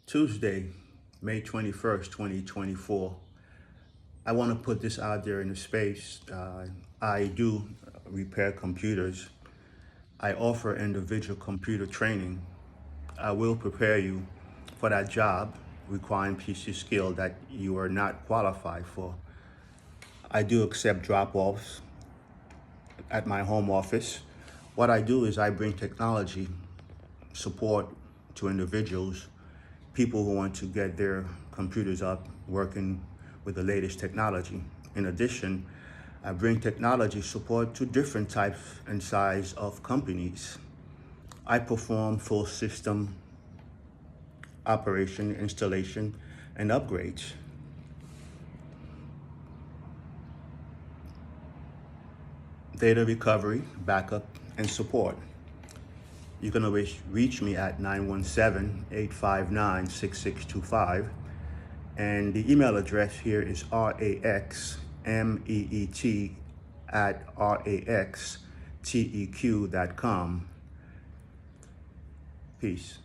Tuesday, May 21st, 2024. I want to put this out there in the space. I do repair computers. I offer individual computer training. I will prepare you for that job requiring PC skill that you are not qualified for. I do accept drop-offs at my home office. What I do is I bring technology support to individuals, people who want to get their computers up working with the latest technology. In addition, I bring technology support to different types and size of companies. I perform full system operation, installation, and upgrades. Data recovery, backup, and support. You can always reach me at 917-859-6625. And the email address here is raxmeet@raxteq.com. Peace.